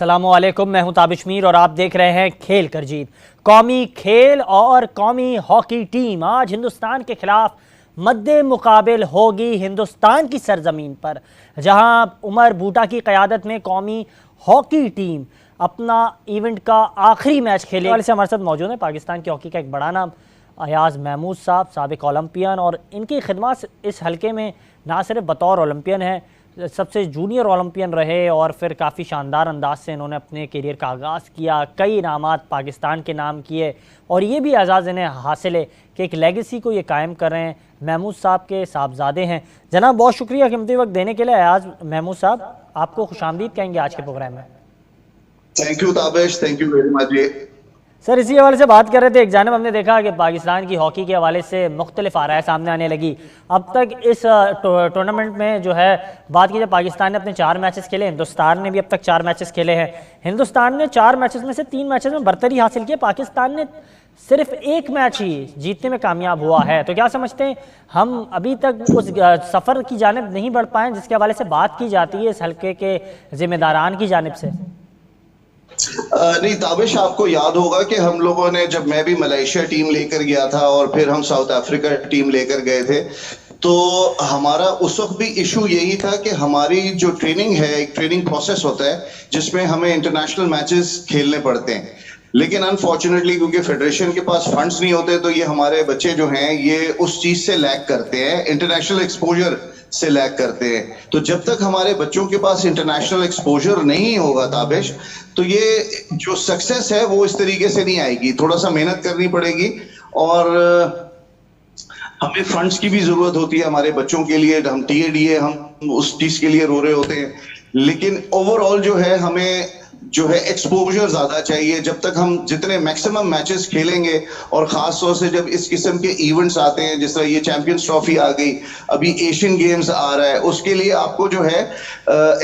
अस्सलामुअलैकुम, मैं हूं ताबिश मीर और आप देख रहे हैं खेल कर जीत। कौमी खेल और कौमी हॉकी टीम आज हिंदुस्तान के खिलाफ मद्दे मुकाबिल होगी हिंदुस्तान की सरजमीन पर, जहां उमर बूटा की क़यादत में कौमी हॉकी टीम अपना इवेंट का आखिरी मैच खेलने वाले से हमारे साथ मौजूद है पाकिस्तान की हॉकी का एक बड़ा नाम अयाज महमूद साहब, साबिक ओलंपियन, और इनकी खिदमत इस हल्के में ना सिर्फ बतौर ओलंपियन है, सबसे जूनियर ओलंपियन रहे और फिर काफ़ी शानदार अंदाज से इन्होंने अपने करियर का आगाज़ किया, कई इनामात पाकिस्तान के नाम किए और ये भी एजाज़ इन्हें हासिल है कि एक लेगेसी को ये कायम कर रहे हैं। महमूद साहब के साहबजादे हैं। जनाब, बहुत शुक्रिया कीमती वक्त देने के लिए। अयाज महमूद साहब, आपको खुशामदीद कहेंगे आज के प्रोग्राम में। Thank you Tabish, thank you very much. Sir, इसी हवाले से बात कर रहे थे। एक जानब हमने देखा कि पाकिस्तान की हॉकी के हवाले से मुख्तलिफ आ रहा है, सामने आने लगी। अब तक इस टूर्नामेंट में जो है बात की जाए, पाकिस्तान ने अपने 4 मैचेस खेले, हिंदुस्तान ने भी अब तक 4 मैचेस खेले हैं। हिंदुस्तान ने 4 मैचेस में से 3 मैचेस में बरतरी हासिल की, पाकिस्तान ने सिर्फ 1 मैच ही जीतने में कामयाब हुआ है। तो क्या समझते हैं, हम अभी तक उस सफ़र की जानिब नहीं बढ़ पाए जिसके हवाले से बात की जाती है इस हल्के के जिम्मेदारान की जानिब से? नहीं ताबिश, आपको याद होगा कि हम लोगों ने, जब मैं भी मलेशिया टीम लेकर गया था और फिर हम साउथ अफ्रीका टीम लेकर गए थे, तो हमारा उस वक्त भी इशू यही था कि हमारी जो ट्रेनिंग है, एक ट्रेनिंग प्रोसेस होता है जिसमें हमें इंटरनेशनल मैचेस खेलने पड़ते हैं, लेकिन अनफॉर्चुनेटली क्योंकि फेडरेशन के पास फंड्स नहीं होते तो ये हमारे बच्चे जो हैं ये उस चीज से लैग करते हैं, इंटरनेशनल एक्सपोजर से लैग करते हैं। तो जब तक हमारे बच्चों के पास इंटरनेशनल एक्सपोजर नहीं होगा ताबिश, तो ये जो सक्सेस है वो इस तरीके से नहीं आएगी। थोड़ा सा मेहनत करनी पड़ेगी और हमें फंड्स की भी जरूरत होती है हमारे बच्चों के लिए। हम टीएडीए, हम उस चीज के लिए रो रहे होते हैं, लेकिन ओवरऑल जो है हमें जो है एक्सपोजर ज्यादा चाहिए। जब तक हम जितने मैक्सिमम मैचेस खेलेंगे और खास तौर से जब इस किस्म के इवेंट्स आते हैं, जिस तरह ये चैंपियंस ट्रॉफी आ गई, अभी एशियन गेम्स आ रहा है, उसके लिए आपको जो है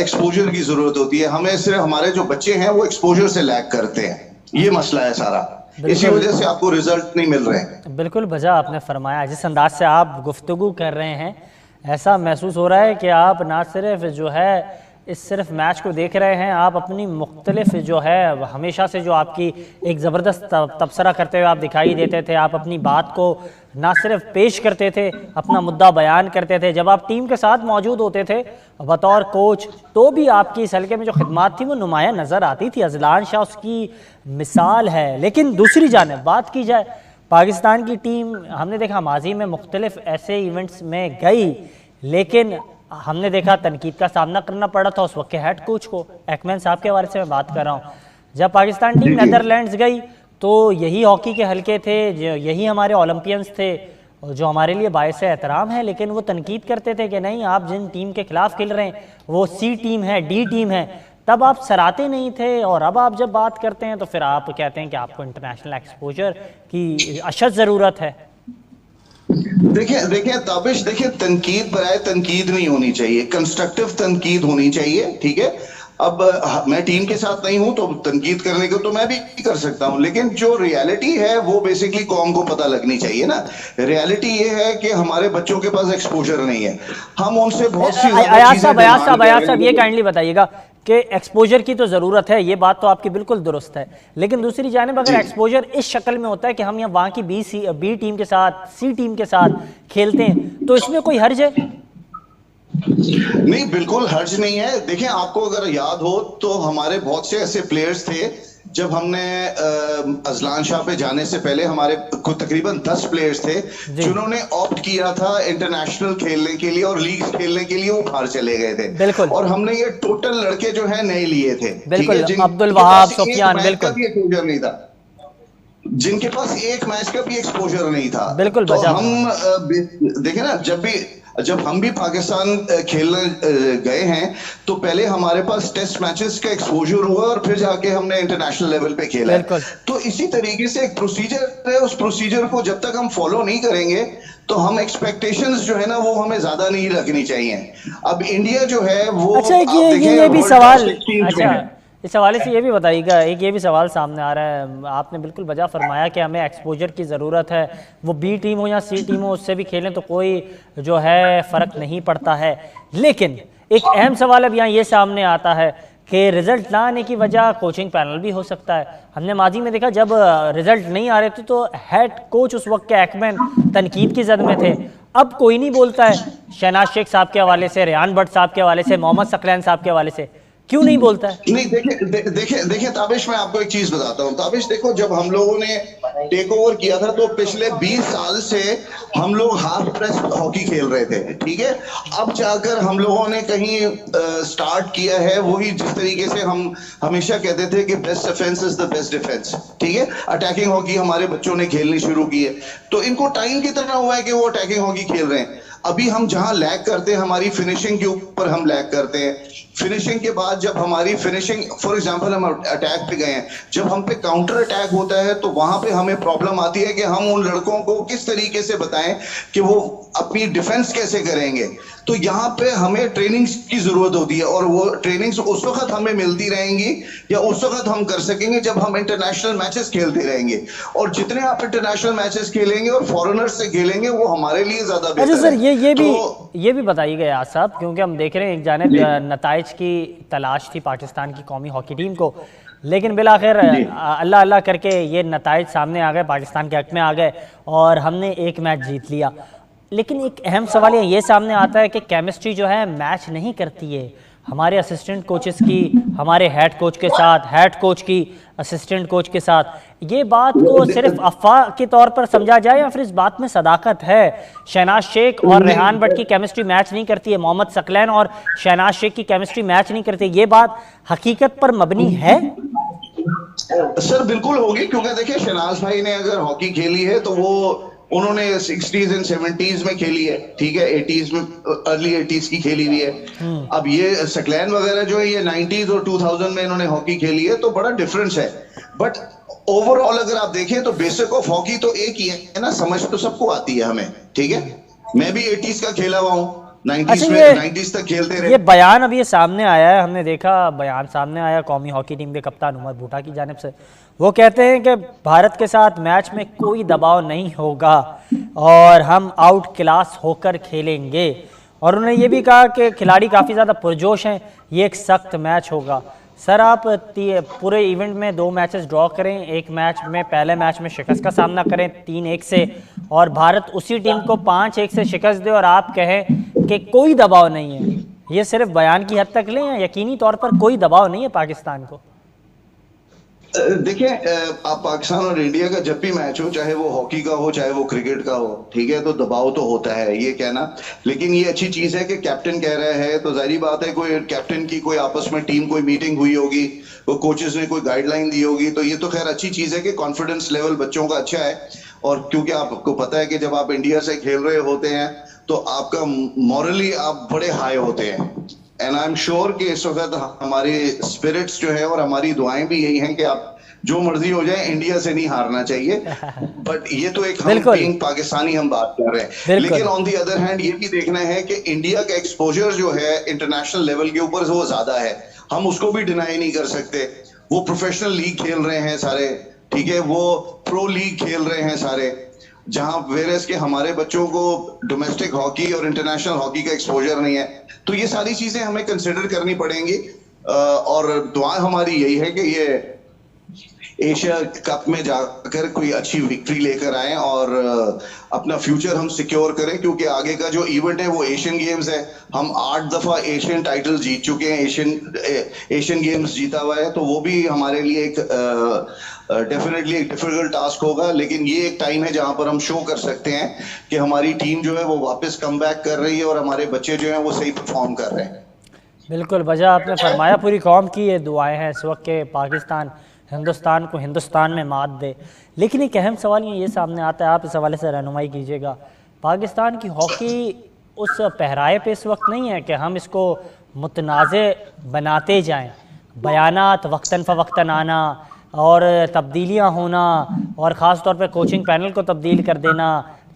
एक्सपोजर की जरूरत होती है। हमें सिर्फ हमारे जो बच्चे हैं वो एक्सपोजर से लैग करते हैं, ये मसला है सारा, इसी वजह से आपको रिजल्ट नहीं मिल रहे हैं। बिल्कुल बजा आपने फरमाया। जिस अंदाज से आप गुफ्तगू कर रहे हैं, ऐसा महसूस हो रहा है कि आप ना सिर्फ जो है इस सिर्फ मैच को देख रहे हैं, आप अपनी मुख्तलिफ जो है हमेशा से जो आपकी एक ज़बरदस्त तबसरा करते हुए आप दिखाई देते थे, आप अपनी बात को ना सिर्फ पेश करते थे, अपना मुद्दा बयान करते थे। जब आप टीम के साथ मौजूद होते थे बतौर कोच, तो भी आपकी इस हल्के में जो खिदमत थी वो नुमाया नज़र आती थी। अजलान शाह उसकी मिसाल है। लेकिन दूसरी जानिब बात की जाए, पाकिस्तान की टीम हमने देखा माजी में मुख्तलिफ ऐसे इवेंट्स में गई, लेकिन हमने देखा तनकीद का सामना करना पड़ा था उस वक्त के हेड कोच को। एक्मैन साहब के बारे से मैं बात कर रहा हूँ। जब पाकिस्तान टीम नेदरलैंड्स गई तो यही हॉकी के हल्के थे, यही हमारे ओलंपियंस थे जो हमारे लिए बायस एहतराम है, लेकिन वो तनकीद करते थे कि नहीं, आप जिन टीम के खिलाफ खेल रहे हैं वो सी टीम है, डी टीम है। तब आप सराहते नहीं थे और अब आप जब बात करते हैं तो फिर आप कहते हैं कि आपको इंटरनेशनल एक्सपोजर की अशद ज़रूरत है। देखिए ताबिश, देखिए तनकीद बराए तनकीद नहीं होनी चाहिए, कंस्ट्रक्टिव तनकीद होनी चाहिए, ठीक है। अब मैं टीम के साथ नहीं हूं तो तनकीद करने को तो मैं भी कर सकता हूं, लेकिन जो रियलिटी है वो बेसिकली कौम को पता लगनी चाहिए ना। रियलिटी ये है कि हमारे बच्चों के पास एक्सपोजर नहीं है, हम उनसे बहुत सी अयाज साहब ये काइंडली बताइएगा कि एक्सपोजर की तो ज़रूरत है, ये बात तो आपकी बिल्कुल दुरुस्त है, लेकिन दूसरी जानिब अगर एक्सपोजर इस शक्ल में होता है कि हम यहाँ वहाँ की बी टीम के साथ, सी टीम के साथ खेलते हैं, तो इसमें कोई हर्ज है? नहीं, बिल्कुल हर्ज नहीं है। देखिए, आपको अगर याद हो तो हमारे बहुत से ऐसे प्लेयर्स थे, जब हमने अजलान शाह पे जाने से पहले हमारे तकरीबन 10 प्लेयर्स थे जिन्होंने ऑप्ट किया था इंटरनेशनल खेलने के लिए और लीग खेलने के लिए, वो बाहर चले गए थे। बिल्कुल। और हमने ये टोटल लड़के जो है नए लिए थे, बिल्कुल, अब्दुल वहाब, सुफियान, बिल्कुल एक्सपोजर नहीं था, जिनके पास एक मैच का भी एक्सपोजर नहीं था। बिल्कुल। तो हम देखें ना, जब हम भी पाकिस्तान खेलने गए हैं तो पहले हमारे पास टेस्ट मैचेस का एक्सपोजर हुआ और फिर जाके हमने इंटरनेशनल लेवल पे खेला। तो इसी तरीके से एक प्रोसीजर है, उस प्रोसीजर को जब तक हम फॉलो नहीं करेंगे तो हम एक्सपेक्टेशंस जो है ना वो हमें ज्यादा नहीं रखनी चाहिए। अब इंडिया जो है वो, अच्छा, ये भी सवाल, अच्छा इस हवाले से ये भी बताइएगा, एक ये भी सवाल सामने आ रहा है, आपने बिल्कुल वजह फरमाया कि हमें एक्सपोजर की ज़रूरत है, वो बी टीम हो या सी टीम हो उससे भी खेलें तो कोई जो है फ़र्क नहीं पड़ता है। लेकिन एक अहम सवाल अब यहाँ ये सामने आता है कि रिज़ल्ट ना आने की वजह कोचिंग पैनल भी हो सकता है। हमने माजी में देखा जब रिज़ल्ट नहीं आ रहे थे तो हेड कोच उस वक्त के एक्मैन तनकीद की जद में थे। अब कोई नहीं बोलता है शहनाज शेख साहब के हवाले से, रेहान भट्ट साहब के हवाले से, मोहम्मद सकलैन साहब के हवाले से, क्यों नहीं बोलता है? नहीं, देखिए ताबिश, मैं आपको एक चीज बताता हूँ। ताबिश देखो, जब हम लोगों ने टेक ओवर किया था तो पिछले 20 साल से हम लोग हाफ प्रेस हॉकी खेल रहे थे, ठीक है। अब जाकर हम लोगों ने कहीं स्टार्ट किया है वही जिस तरीके से हम हमेशा कहते थे कि best defence is the best defence, ठीक है। अटैकिंग हॉकी हमारे बच्चों ने खेलनी शुरू की है, तो इनको टाइम कितना हुआ है कि वो अटैकिंग हॉकी खेल रहे हैं। अभी हम जहां लैग करते हैं, हमारी फिनिशिंग के ऊपर हम लैग करते हैं। फिनिशिंग के बाद जब हमारी फिनिशिंग, फॉर एग्जांपल हम अटैक पे गए हैं, जब हम पे काउंटर अटैक होता है तो वहां पे हमें प्रॉब्लम आती है कि हम उन लड़कों को किस तरीके से बताएं कि वो अपनी डिफेंस कैसे करेंगे। तो यहाँ पे हमें ट्रेनिंग्स की जरूरत होती है, और वो ट्रेनिंग्स उस वक्त हमें मिलती रहेंगी या उस वक्त हम कर सकेंगे जब हम इंटरनेशनल मैचेस खेलते रहेंगे। और जितने आप इंटरनेशनल मैचेस खेलेंगे और फॉरेनर्स से खेलेंगे वो हमारे लिए ज्यादा बेहतर अच्छा सर, है। ये भी बताइए गया साहब, क्योंकि हम देख रहे हैं एक जानिब नताइज की तलाश थी पाकिस्तान की कौमी हॉकी टीम को, लेकिन बिलाखिर अल्लाह अल्लाह करके ये नताइज सामने आ गए, पाकिस्तान के हक में आ गए और हमने एक मैच जीत लिया। लेकिन एक अहम सवाल ये सामने आता है कि केमिस्ट्री जो है मैच नहीं करती है हमारे असिस्टेंट कोचेस की हमारे हेड कोच के साथ, हेड कोच की असिस्टेंट कोच के साथ। ये बात को सिर्फ अफवाह के तौर पर समझा जाए या फिर इस बात में सदाकत है? शहनाज शेख और रेहान भट्ट की केमिस्ट्री मैच नहीं करती है, मोहम्मद सकलैन और शहनाज शेख की केमिस्ट्री मैच नहीं करती, ये बात हकीकत पर मबनी है? सर बिल्कुल होगी, क्योंकि देखिए शहनाज भाई ने अगर हॉकी खेली है तो वो उन्होंने 60s एंड 70s में खेली है, ठीक है, 80s में, अर्ली 80s की खेली हुई है। अब ये सकलैन वगैरह जो है ये 90s और 2000 में इन्होंने हॉकी खेली है, तो बड़ा डिफरेंस है। बट ओवरऑल अगर आप देखें तो बेसिक ऑफ हॉकी तो एक ही है ना, समझ तो सबको आती है हमें, ठीक है। मैं भी 80s का खेला हुआ हूँ, 90s में 90s तक खेलते रहे। ये बयान अभी सामने आया है, हमने देखा बयान सामने आया कौमी हॉकी टीम के कप्तान उमर भूटा की जानिब से। वो कहते हैं कि भारत के साथ मैच में कोई दबाव नहीं होगा और हम आउट क्लास होकर खेलेंगे, और उन्होंने ये भी कहा कि खिलाड़ी काफ़ी ज़्यादा पुरजोश हैं, ये एक सख्त मैच होगा। सर आप पूरे इवेंट में 2 मैचेस ड्रॉ करें, एक मैच में पहले मैच में शिकस्त का सामना करें 3-1 से, और भारत उसी टीम को 5-1 से शिकस्त दे और आप कहें कि कोई दबाव नहीं है, ये सिर्फ बयान की हद तक लें या यकीनी तौर पर कोई दबाव नहीं है पाकिस्तान को? देखिए, आप पाकिस्तान और इंडिया का जब भी मैच हो, चाहे वो हॉकी का हो चाहे वो क्रिकेट का हो, ठीक है, तो दबाव तो होता है, ये कहना। लेकिन ये अच्छी चीज है कि कैप्टन कह रहा है, तो जाहिर बात है कोई कैप्टन की कोई आपस में टीम कोई मीटिंग हुई होगी, वो कोचेस ने कोई गाइडलाइन दी होगी, तो ये तो खैर अच्छी चीज है कि कॉन्फिडेंस लेवल बच्चों का अच्छा है। और क्योंकि आपको पता है कि जब आप इंडिया से खेल रहे होते हैं तो आपका मॉरली आप बड़े हाई होते हैं। एंड आई एम श्योर कि इस वक्त हमारे स्पिरिट्स जो है और हमारी दुआएं भी यही हैं कि आप जो मर्जी हो जाए इंडिया से नहीं हारना चाहिए। बट ये तो एक हम बीइंग पाकिस्तानी हम बात कर रहे हैं, लेकिन ऑन दी अदर हैंड ये भी देखना है कि इंडिया का एक्सपोजर जो है इंटरनेशनल लेवल के ऊपर वो ज्यादा है, हम उसको भी डिनाई नहीं कर सकते। वो प्रोफेशनल लीग खेल रहे हैं सारे, ठीक है, वो प्रो लीग खेल रहे हैं सारे, जहां वेरेस के हमारे बच्चों को डोमेस्टिक हॉकी और इंटरनेशनल हॉकी का एक्सपोजर नहीं है। तो ये सारी चीजें हमें कंसिडर करनी पड़ेंगी, और दुआ हमारी यही है कि ये एशिया कप में जाकर कोई अच्छी विक्ट्री लेकर आए और अपना फ्यूचर हम सिक्योर करें, क्योंकि आगे का जो इवेंट है वो एशियन गेम्स है। हम 8 दफा एशियन टाइटल जीत चुके हैं, एशियन गेम्स जीता हुआ है, तो वो भी हमारे लिए एक डेफिनेटली एक डिफिकल्ट टास्क होगा। लेकिन ये एक टाइम है जहां पर हम शो कर सकते हैं कि हमारी टीम जो है वो वापस कम बैक कर रही है और हमारे बच्चे जो हैं वो सही परफॉर्म कर रहे हैं। बिल्कुल वजह आपने फरमाया, पूरी कौम की ये दुआएं हैं इस वक्त के पाकिस्तान हिंदुस्तान को हिंदुस्तान में मात दे। लेकिन एक अहम सवाल ये सामने आता है, आप इस हवाले से रहनुमाई कीजिएगा, पाकिस्तान की हॉकी उस पहराए पे इस वक्त नहीं है कि हम इसको मुतनाज़े बनाते जाएं, बयानात वक्तन फ़वक्तन आना और तब्दीलियां होना और ख़ास तौर पे कोचिंग पैनल को तब्दील कर देना,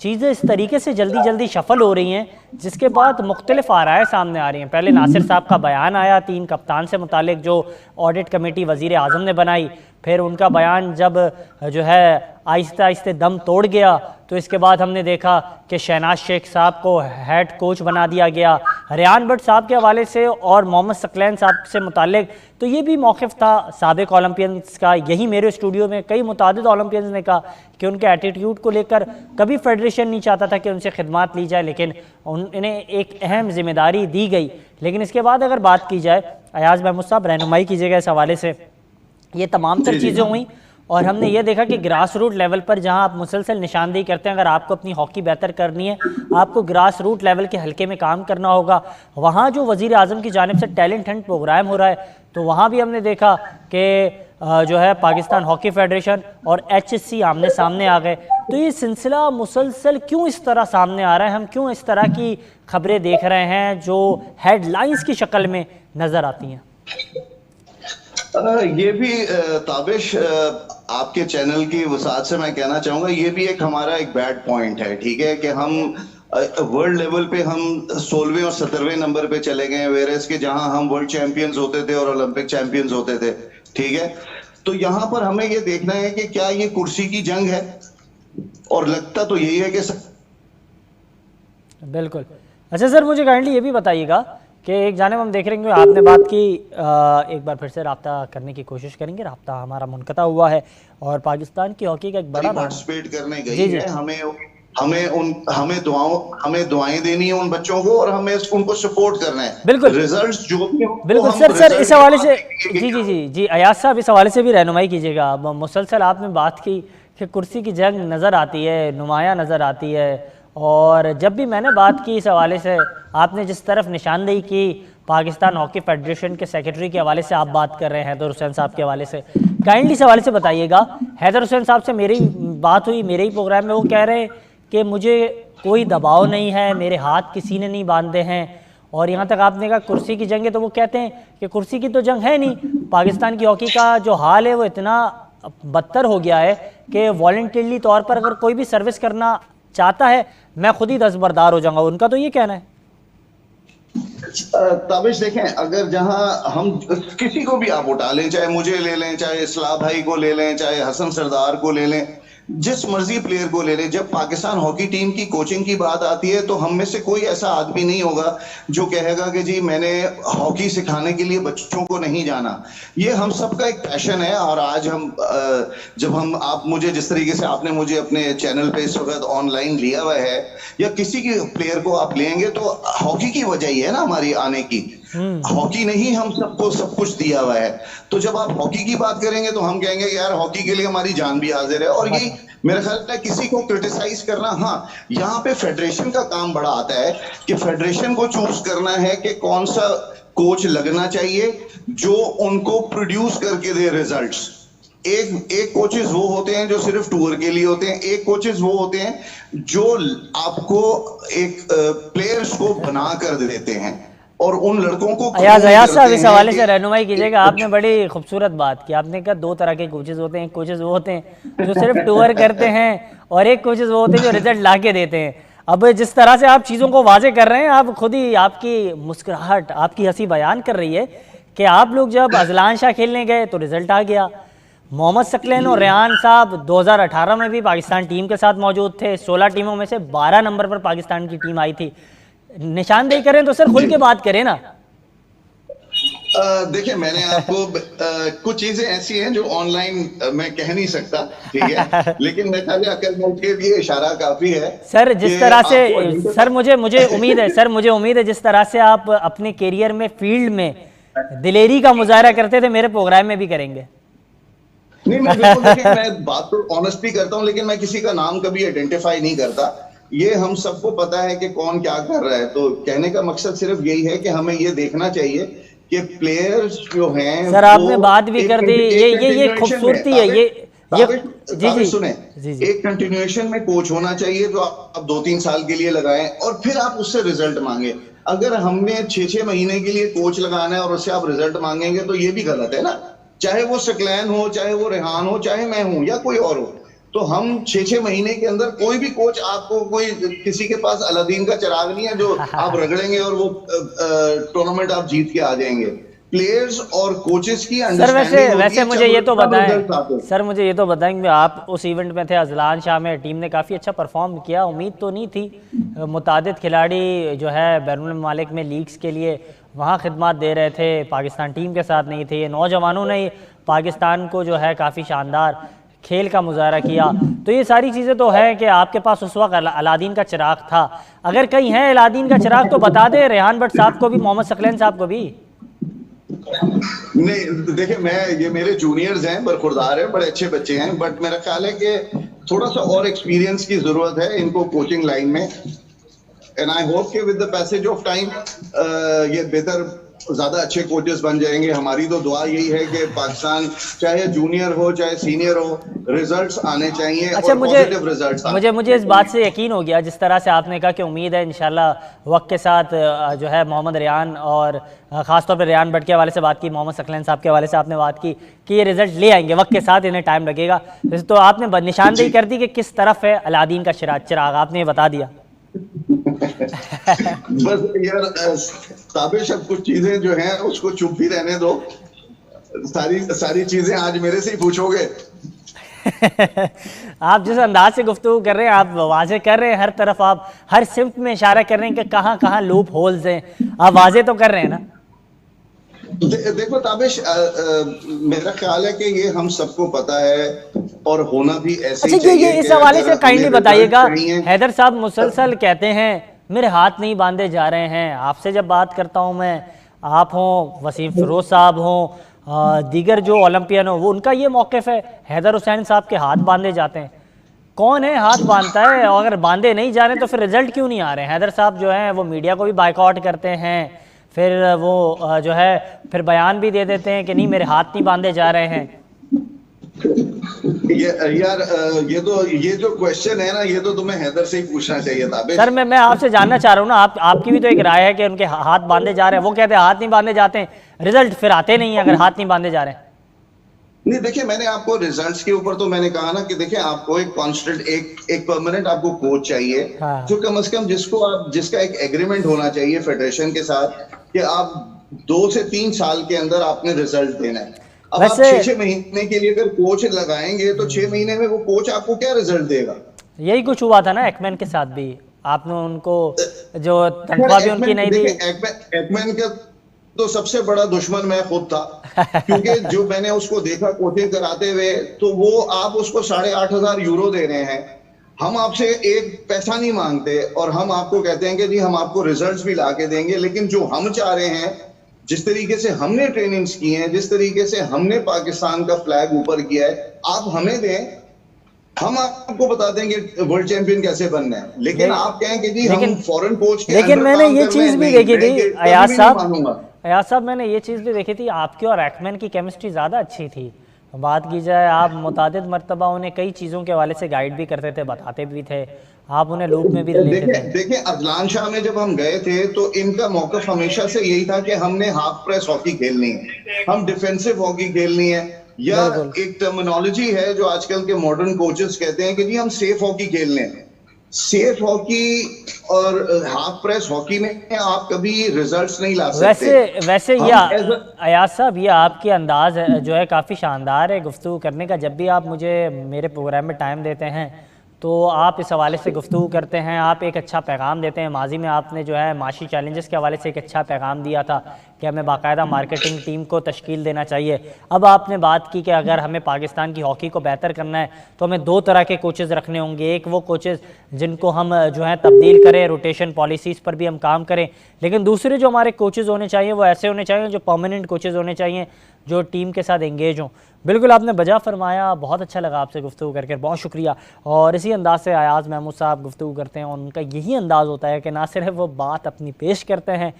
चीज़ें इस तरीके से जल्दी जल्दी शफल हो रही हैं जिसके बाद मुख्तलिफ आराएं सामने आ रही हैं। पहले नासिर साहब का बयान आया 3 कप्तान से मुतालिक जो ऑडिट कमेटी वज़ीर आज़म ने बनाई, फिर उनका बयान जब जो है आहिस्ते आहिस्ते दम तोड़ गया तो इसके बाद हमने देखा कि शहनाज शेख साहब को हेड कोच बना दिया गया। रेहान भट्ट साहब के हवाले से और मोहम्मद सकलैन साहब से मुतालिक तो ये भी मौक़िफ़ था साबिक़ ओलंपियंस का। यही मेरे स्टूडियो में कई मुतादिद ओलंपियंस ने कहा कि उनके एटीट्यूड को लेकर कभी फेडरेशन नहीं चाहता था कि उनसे खिदमात ली जाए, लेकिन उन्हें एक अहम जिम्मेदारी दी गई। लेकिन इसके बाद अगर बात की जाए, अयाज महमूद साहब रहनुमाई कीजिएगा इस हवाले से, ये तमाम तर चीज़ें हुई और हमने ये देखा कि ग्रास रूट लेवल पर जहां आप मुसलसल निशानदेही करते हैं, अगर आपको अपनी हॉकी बेहतर करनी है, आपको ग्रास रूट लेवल के हल्के में काम करना होगा। वहाँ जो वज़ीर आज़म की जानिब से टैलेंट हंट प्रोग्राम हो रहा है, तो वहाँ भी हमने देखा कि जो है पाकिस्तान हॉकी फेडरेशन और HSC आमने सामने आ गए। तो ये सिलसिला मुसलसल क्यों इस तरह सामने आ रहा है? हम क्यों इस तरह की खबरें देख रहे हैं जो हेडलाइंस की शक्ल में नज़र आती हैं? ये भी ताबिश आपके चैनल की वसात से मैं कहना चाहूंगा, ये भी एक हमारा एक बैड पॉइंट है, ठीक है, कि हम वर्ल्ड लेवल पे हम 16वें और 17वें नंबर पे चले गए, वेरेस के जहां हम वर्ल्ड चैंपियंस होते थे और ओलंपिक चैंपियंस होते थे, ठीक है। तो यहाँ पर हमें ये देखना है कि क्या ये कुर्सी की जंग है, और लगता तो यही है कि बिल्कुल। अच्छा सर, मुझे काइंडली ये भी बताइएगा कि एक जानिब हम देख रहे हैं, आपने बात की, एक बार फिर से रब्ता करने की कोशिश करेंगे, रब्ता हमारा मुनक़ता हुआ है और पाकिस्तान की हॉकी का एक बड़ा पार्टिसिपेट करने गई है। हमें दुआएं देनी है उन बच्चों को और हमें उनको सपोर्ट करना है। बिल्कुल, रिजल्ट्स जो भी हो, बिल्कुल सर इस हवाले से जी अयाज साहब इस हवाले से भी रहनुमाई कीजिएगा। मुसलसल आपने बात की कि कुर्सी की जंग नज़र आती है, नुमाया नज़र आती है, और जब भी मैंने बात की इस हवाले से, आपने जिस तरफ निशानदेही की पाकिस्तान हॉकी फेडरेशन के सेक्रेटरी के हवाले से आप बात कर रहे हैं हैदर हुसैन साहब के हवाले से, काइंडली इस हवाले से बताइएगा। हैदर हुसैन साहब से मेरी बात हुई मेरे ही प्रोग्राम में, वो कह रहे हैं कि मुझे कोई दबाव नहीं है, मेरे हाथ किसी ने नहीं बांधे हैं, और यहाँ तक आपने कहा कुर्सी की जंग है, तो वो कहते हैं कि कुर्सी की तो जंग है नहीं। पाकिस्तान की हॉकी का जो हाल है वो इतना बदतर हो गया है कि वॉलंटियरली तौर पर अगर कोई भी सर्विस करना चाहता है, मैं खुद ही दस्तबरदार हो जाऊंगा, उनका तो ये कहना है। ताबिश देखें, अगर जहां हम किसी को भी आप उठा लें, चाहे मुझे ले लें, चाहे इस्लाह भाई को ले लें, चाहे हसन सरदार को ले लें, जिस मर्जी प्लेयर को ले लें, जब पाकिस्तान हॉकी टीम की कोचिंग की बात आती है तो हम में से कोई ऐसा आदमी नहीं होगा जो कहेगा कि जी मैंने हॉकी सिखाने के लिए बच्चों को नहीं जाना। ये हम सबका एक पैशन है। और आज हम आप मुझे जिस तरीके से आपने मुझे अपने चैनल पे इस वक्त ऑनलाइन लिया हुआ है, या किसी की प्लेयर को आप लेंगे तो हॉकी की वजह ही है ना हमारी आने की। हॉकी नहीं हम सबको सब कुछ दिया हुआ है। तो जब आप हॉकी की बात करेंगे तो हम कहेंगे यार हॉकी के लिए हमारी जान भी हाजिर है। और ये मेरे ख्याल में किसी को क्रिटिसाइज करना, हाँ यहाँ पे फेडरेशन का काम बड़ा आता है कि फेडरेशन को चूज करना है कि कौन सा कोच लगना चाहिए जो उनको प्रोड्यूस करके दे रिजल्ट्स। एक कोचेज वो होते हैं जो सिर्फ टूर के लिए होते हैं, एक कोचेज वो होते हैं जो आपको एक प्लेयर्स को बना कर देते हैं और उन लड़कों को। अयाज साहब इस हवाले से रहनुमाई कीजिएगा। आपने बड़ी खूबसूरत बात की, आपने कहा 2 तरह के कोचेज होते हैं। एक कोचेज वो होते हैं जो सिर्फ टूर करते हैं और एक कोचेज वो होते हैं जो रिजल्ट ला के देते हैं। अब जिस तरह से आप चीज़ों को वाजे कर रहे हैं, आप खुद ही, आपकी मुस्कुराहट, आपकी हंसी बयान कर रही है कि आप लोग जब अजलान शाह खेलने गए तो रिजल्ट आ गया। मोहम्मद सकलैन और रेहान साहब 2018 में भी पाकिस्तान टीम के साथ मौजूद थे। 16 टीमों में से 12 नंबर पर पाकिस्तान की टीम आई थी। निशानदेही करें तो सर खुल के बात करें ना। देखिए मैंने आपको कुछ चीजें ऐसी हैं जो ऑनलाइन मैं कह नहीं सकता, ठीक है, लेकिन मैं के लिए इशारा काफी है। सर जिस तरह से सर मुझे उम्मीद है, सर मुझे उम्मीद है जिस तरह से आप अपने कैरियर में फील्ड में दिलेरी का मुजाहरा करते थे, मेरे प्रोग्राम में भी करेंगे। नहीं मैं बिल्कुल, देखिए मैं बात तो ऑनेस्टली करता हूं, लेकिन मैं किसी का नाम कभी आइडेंटिफाई नहीं करता। ये हम सबको पता है कि कौन क्या कर रहा है। तो कहने का मकसद सिर्फ यही है कि हमें ये देखना चाहिए कि प्लेयर्स जो हैं, सर आपने बात भी कर दी, ये खूबसूरती है। जी सुने, एक कंटिन्यूएशन में कोच होना चाहिए जो आप 2-3 साल के लिए लगाएं और फिर आप उससे रिजल्ट मांगे। अगर हमने 6-6 महीने के लिए कोच लगाना है और उससे आप रिजल्ट मांगेंगे तो ये भी गलत है ना। चाहे वो सकलैन हो, चाहे वो रेहान हो, चाहे मैं हूं या कोई और हो, तो हम 6-6 महीने के अंदर कोई भी कोच, आपको कोई किसी के पास अलादीन का चिराग नहीं है जो आप रगड़ेंगे और वो टूर्नामेंट आप जीत के आ जाएंगे। प्लेयर्स और कोचेस की सर वैसे मुझे ये तो बताएं, सर मुझे ये तो बताएं कि आप उस इवेंट में थे अजलान शाह में, टीम ने काफ़ी अच्छा परफॉर्म किया, उम्मीद तो नहीं थी, मुतादिद खिलाड़ी जो है बैरून ममालिक में लीग्स के लिए वहाँ खिदमत दे रहे थे, पाकिस्तान टीम के साथ नहीं थे, नौजवानों ने पाकिस्तान को जो है काफ़ी शानदार खेल का मुजाहरा किया। तो ये सारी चीज़ें तो है कि आपके पास उस वक्त अलादीन का चिराग था। अगर कहीं है अलादीन का चिराग तो बता दें रेहान भट्ट साहब को भी, मोहम्मद सकलैन साहब को भी। नहीं देखिए, ये मेरे जूनियर्स हैं, बरखुरदार हैं, बड़े अच्छे बच्चे हैं, बट मेरा ख्याल है कि थोड़ा सा और एक्सपीरियंस की जरूरत है इनको कोचिंग लाइन में। एंड आई होप कि with the passage of time ये बेहतर, ज्यादा अच्छे कोचेस बन जाएंगे। हमारी तो दुआ यही है कि पाकिस्तान चाहे जूनियर हो चाहे सीनियर हो, रिजल्ट्स आने चाहिए। अच्छा, और पॉजिटिव रिजल्ट्स मुझे इस बात से यकीन हो गया, जिस तरह से आपने कहा कि उम्मीद है इंशाल्लाह वक्त के साथ जो है मोहम्मद रेहान और ख़ासतौर पर रेहान भट्ट के हवाले से बात की, मोहम्मद सकलैन साहब के हवाले से आपने बात की कि ये रिजल्ट ले आएंगे, वक्त के साथ इन्हें टाइम लगेगा। तो आपने निशानदेही कर दी कि किस तरफ है अलादीन का चिराग, आपने बता दिया। बस यार ताबिश, अब कुछ चीजें जो हैं उसको चुप भी रहने दो, सारी चीजें आज मेरे से ही पूछोगे। आप जिस अंदाज से गुफ्तगू कर रहे हैं, आप वाजे कर रहे हैं, हर तरफ आप हर सिमत में इशारा कर रहे हैं कि कहाँ कहाँ लूप होल्स हैं, आप वाजे तो कर रहे हैं ना। देखो ताबिश, मेरा ख्याल है कि ये हम सबको पता है और होना भी ऐसे ही चाहिए। ये इस हवाले से काइंडली बताइएगा, हैदर साहब मुसलसल कहते हैं मेरे हाथ नहीं बांधे जा रहे हैं। आपसे जब बात करता हूं मैं, आप हों, वसीम फिरोज साहब हों, दीगर जो ओलंपियन हो, वो उनका ये मौक़िफ़ है, हैदर हुसैन साहब के हाथ बांधे जाते हैं। कौन है हाथ बांधता है? और अगर बांधे नहीं जा रहे तो फिर रिजल्ट क्यों नहीं आ रहे हैं? हैदर साहब जो हैं वो मीडिया को भी बाइकआउट करते हैं, फिर वो जो है फिर बयान भी दे देते हैं कि नहीं मेरे हाथ नहीं बांधे जा रहे हैं। ये जो क्वेश्चन है ना, ये तो तुम्हें हैदर से ही पूछना चाहिए था। सर मैं आपसे जानना चाह रहा हूँ ना, आपकी भी तो एक राय है कि उनके हाथ बांधे जा रहे हैं, वो कहते हैं हाथ नहीं बांधे जाते हैं, रिजल्ट फिर आते नहीं है अगर हाथ नहीं बांधे जा रहे हैं। नहीं देखिए, मैंने आपको रिजल्ट्स के ऊपर तो मैंने कहा ना कि देखिए आपको एक कांस्टेंट, एक परमानेंट आपको कोच चाहिए। हाँ। जो कम से कम जिसका एक एग्रीमेंट होना चाहिए फेडरेशन के साथ कि आप 2 से 3 साल के अंदर आपने रिजल्ट देना है। अब आप 6 महीने के लिए अगर कोच लगाएंगे तो 6 महीने में वो कोच आपको क्या रिजल्ट देगा? यही कुछ हुआ था ना एक्मैन के साथ भी, आपने उनको जो तनख्वाह भी उनकी नहीं दी। एक्मैन का तो सबसे बड़ा दुश्मन मैं खुद था, क्योंकि जो मैंने उसको देखा कोचिंग कराते हुए, तो वो आप उसको 8,500 यूरो दे रहे हैं, हम आपसे एक पैसा नहीं मांगते और हम आपको कहते हैं कि जी हम आपको रिजल्ट्स भी ला के देंगे, लेकिन जो हम चाह रहे हैं, जिस तरीके से हमने ट्रेनिंग्स की हैं, जिस तरीके से हमने पाकिस्तान का फ्लैग ऊपर किया है, आप हमें दें, हम आपको बता देंगे वर्ल्ड चैंपियन कैसे बनना है। लेकिन आप कहें कि जी हम फॉरेन कोच के, लेकिन मैंने ये चीज भी देखी थी अयाज साहब, मैंने ये चीज भी देखी थी, आपकी और एक्मैन की केमिस्ट्री ज्यादा अच्छी थी। बात की जाए, आप मुतादिद मरतबा उन्हें कई चीज़ों के हवाले से गाइड भी करते थे, बताते भी थे, आप उन्हें लूप में भी लेते थे। देखिए अजलान शाह में जब हम गए थे तो इनका मौक़िफ़ हमेशा से यही था कि हमने हाफ प्रेस हॉकी खेलनी है, हम डिफेंसिव हॉकी खेलनी है, या एक टर्मिनोलॉजी है जो आजकल के मॉडर्न कोचेस कहते हैं कि जी हम सेफ हॉकी खेलने हैं। सेफ हॉकी और हाफ प्रेस हॉकी में आप कभी रिजल्ट्स नहीं ला सकते। वैसे ये अयाज साहब, ये आपकी अंदाज जो है काफ़ी शानदार है गुफ्तगू करने का। जब भी आप मुझे मेरे प्रोग्राम में टाइम देते हैं तो आप इस हवाले से गुफ्तगू करते हैं, आप एक अच्छा पैगाम देते हैं। माजी में आपने जो है माशी चैलेंजेस के हवाले से एक अच्छा पैगाम दिया था कि हमें बाकायदा मार्केटिंग टीम को तश्कील देना चाहिए। अब आपने बात की कि अगर हमें पाकिस्तान की हॉकी को बेहतर करना है तो हमें 2 तरह के कोचेज़ रखने होंगे। एक वो कोचेज़ जिनको हम जो है तब्दील करें, रोटेशन पॉलिसीज़ पर भी हम काम करें, लेकिन दूसरे जो हमारे कोचेज़ होने चाहिए वो ऐसे होने चाहिए जो परमानेंट कोचेज़ होने चाहिए, जो टीम के साथ एंगेज हों। बिल्कुल आपने बजा फरमाया, बहुत अच्छा लगा आपसे गुफ्तगू करके, बहुत शुक्रिया। और इसी अंदाज से अयाज महमूद साहब गुफ्तगू करते हैं और उनका यही अंदाज़ होता है कि ना सिर्फ वो बात अपनी पेश करते हैं,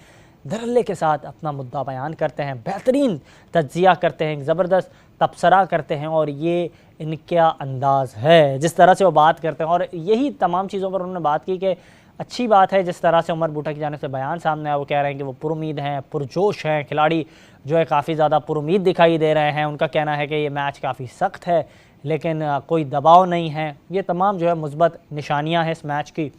धड़ल्ले के साथ अपना मुद्दा बयान करते हैं, बेहतरीन तज्जिया करते हैं, ज़बरदस्त तबसरा करते हैं, और ये इनका अंदाज़ है जिस तरह से वो बात करते हैं। और यही तमाम चीज़ों पर उन्होंने बात की कि अच्छी बात है जिस तरह से उमर बूटा की जानिब से बयान सामने आया, वो कह रहे हैं कि वो पुरुमीद हैं, पुरजोश हैं, खिलाड़ी जो है काफ़ी ज़्यादा पुरुमीद दिखाई दे रहे हैं। उनका कहना है कि ये मैच काफ़ी सख्त है, लेकिन कोई दबाव नहीं है। ये तमाम जो है मुस्बत निशानियां हैं इस मैच की।